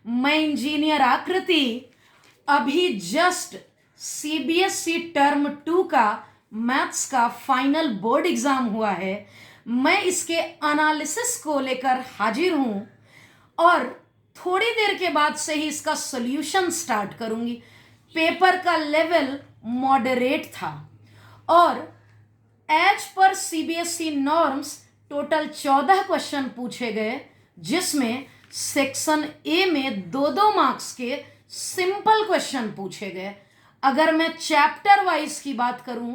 मैं इंजीनियर आकृति। अभी जस्ट सीबीएसई टर्म 2 का मैथ्स का फाइनल बोर्ड एग्जाम हुआ है। मैं इसके एनालिसिस को लेकर हाजिर हूं और थोड़ी देर के बाद से ही इसका सॉल्यूशन स्टार्ट करूंगी। पेपर का लेवल मॉडरेट था और as per CBSE norms total 14 question पूछे गए, जिसमें सेक्शन ए में 2-2 मार्क्स के सिंपल क्वेश्चन पूछे गए। अगर मैं चैप्टर वाइज की बात करूं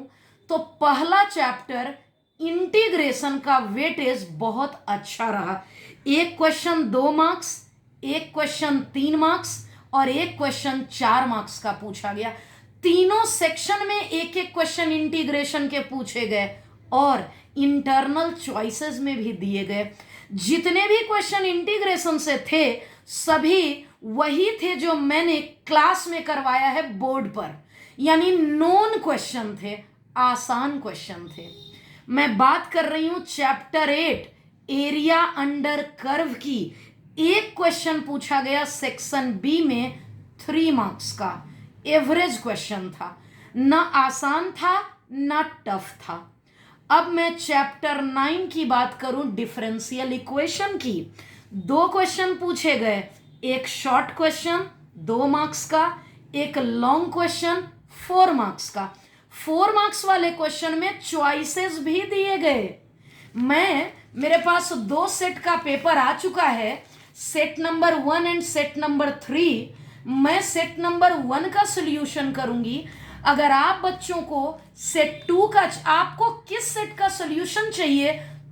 तो पहला चैप्टर इंटीग्रेशन का वेटेज बहुत अच्छा रहा। एक क्वेश्चन 2 मार्क्स, एक क्वेश्चन 3 मार्क्स और एक क्वेश्चन 4 मार्क्स का पूछा गया। तीनों सेक्शन में एक एक क्वेश्चन इंटीग्रेशन के पूछे गए और इंटरनल चॉइसेस में भी दिए गए। जितने भी क्वेश्चन इंटीग्रेशन से थे सभी वही थे जो मैंने क्लास में करवाया है बोर्ड पर, यानी नोन क्वेश्चन थे, आसान क्वेश्चन थे। मैं बात कर रही हूं चैप्टर 8 एरिया अंडर कर्व की। एक क्वेश्चन पूछा गया सेक्शन बी में 3 मार्क्स का, एवरेज क्वेश्चन था, ना आसान था ना टफ था। अब मैं चैप्टर 9 की बात करूं डिफरेंशियल इक्वेशन की। 2 क्वेश्चन पूछे गए, एक शॉर्ट क्वेश्चन 2 मार्क्स का, एक लॉन्ग क्वेश्चन 4 मार्क्स का। 4 मार्क्स वाले क्वेश्चन में चॉइसेस भी दिए गए। मेरे पास 2 सेट का पेपर आ चुका है, set number 1 and set number 3। मैं सेट नंबर 1 का सॉल्यूशन करूंगी। अगर आप बच्चों को सेट 2 का, आपको किस सेट का सॉल्यूशन चाहिए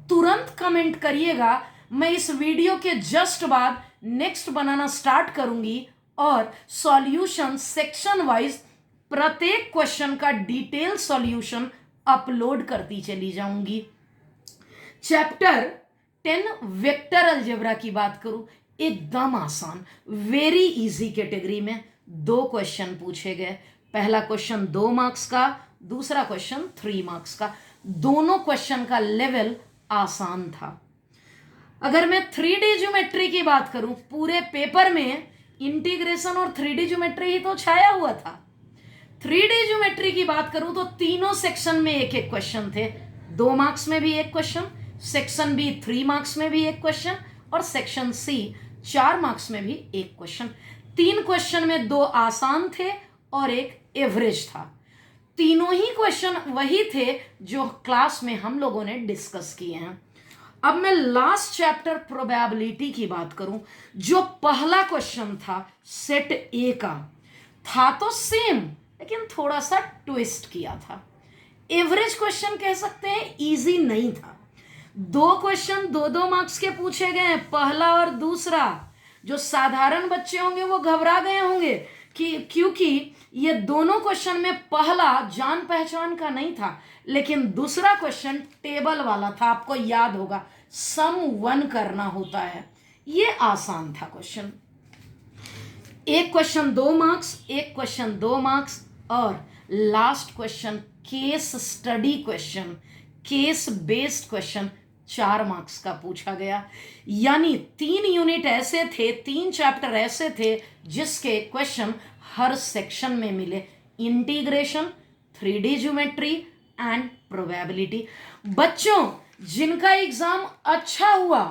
तुरंत कमेंट करिएगा। मैं इस वीडियो के जस्ट बाद नेक्स्ट बनाना स्टार्ट करूंगी और सॉल्यूशन सेक्शन वाइज प्रत्येक क्वेश्चन का डिटेल सॉल्यूशन अपलोड करती चली जाऊंगी। चैप्टर 10 वेक्टर अलजेब्रा की बात करूं, एकदम आसान, वेरी इजी कैटेगरी में 2 क्वेश्चन पूछे गए। पहला क्वेश्चन 2 मार्क्स का, दूसरा क्वेश्चन 3 मार्क्स का। दोनों क्वेश्चन का लेवल आसान था। अगर मैं 3D ज्योमेट्री की बात करूं, पूरे पेपर में इंटीग्रेशन और 3D ज्योमेट्री ही तो छाया हुआ था। 3D ज्योमेट्री की बात करूं तो तीनों सेक्शन में एक एक क्वेश्चन थे। 2 मार्क्स में भी एक क्वेश्चन, सेक्शन बी 3 मार्क्स में भी एक क्वेश्चन और सेक्शन सी 4 मार्क्स में भी एक क्वेश्चन। 3 क्वेश्चन में 2 आसान थे और एक एवरेज था। तीनों ही क्वेश्चन वही थे जो क्लास में हम लोगों ने डिस्कस किए हैं। अब मैं लास्ट चैप्टर प्रोबेबिलिटी की बात करूं, जो पहला क्वेश्चन था सेट ए का, था तो सेम लेकिन थोड़ा सा ट्विस्ट किया था। एवरेज क्वेश्चन कह सकते हैं, इजी नहीं था। 2 क्वेश्चन 2-2 मार्क्स के पूछे गए, पहला और दूसरा। जो साधारण बच्चे होंगे वो घबरा गए होंगे क्योंकि ये दोनों क्वेश्चन में पहला जान पहचान का नहीं था, लेकिन दूसरा क्वेश्चन टेबल वाला था। आपको याद होगा सम 1 करना होता है, ये आसान था क्वेश्चन। एक क्वेश्चन 2 मार्क्स, एक क्वेश्चन 2 मार्क्स और last question case study question, case based question 4 marks का पूछा गया। यानी 3 यूनिट ऐसे थे, 3 चैप्टर ऐसे थे जिसके क्वेश्चन हर सेक्शन में मिले, integration, 3D geometry and probability. बच्चों जिनका एग्जाम अच्छा हुआ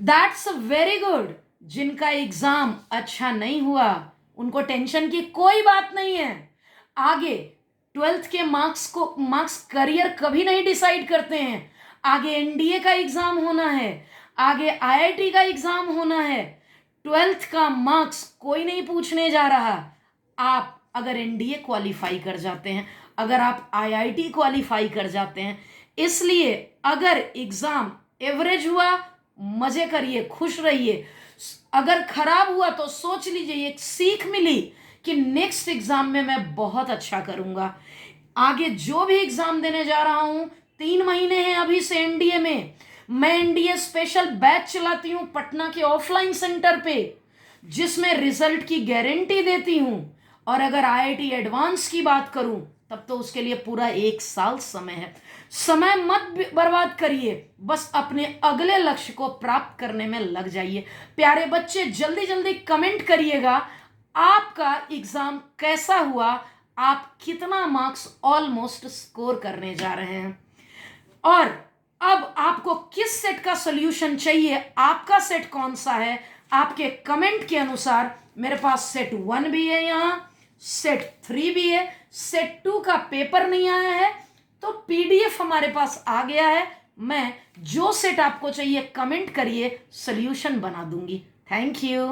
दैट्स वेरी गुड, जिनका एग्जाम अच्छा नहीं हुआ उनको टेंशन की कोई बात नहीं है। आगे 12th के मार्क्स करियर कभी नहीं डिसाइड करते हैं। आगे एनडीए का एग्जाम होना है, आगे आईआईटी का एग्जाम होना है। 12th का मार्क्स कोई नहीं पूछने जा रहा। आप अगर एनडीए क्वालिफाई कर जाते हैं, अगर आप आईआईटी क्वालिफाई कर जाते हैं, इसलिए अगर एग्जाम एवरेज हुआ मजे करिए, खुश रहिए। अगर खराब हुआ तो सोच लीजिए एक सीख मिली कि नेक्स्ट एग्जाम में मैं बहुत अच्छा करूंगा। आगे जो भी एग्जाम देने जा रहा हूं, 3 महीने हैं अभी से एनडीए में। मैं एनडीए स्पेशल बैच चलाती हूं पटना के ऑफलाइन सेंटर पे, जिसमें रिजल्ट की गारंटी देती हूं। और अगर आईआईटी एडवांस की बात करूं तब तो उसके लिए पूरा 1 साल समय है। समय मत बर्बाद करिए, बस अपने अगले लक्ष्य को प्राप्त करने में लग जाइए। प्यारे बच्चे, जल्दी जल्दी कमेंट करिएगा आपका एग्जाम कैसा हुआ, आप कितना मार्क्स ऑलमोस्ट स्कोर करने जा रहे हैं। और अब आपको किस सेट का सॉल्यूशन चाहिए, आपका सेट कौन सा है, आपके कमेंट के अनुसार मेरे पास सेट 1 भी है, यहाँ सेट 3 भी है, सेट 2 का पेपर नहीं आया है तो पीडीएफ हमारे पास आ गया है। मैं जो सेट आपको चाहिए कमेंट करिए, सॉल्यूशन बना दूंगी। Thank you.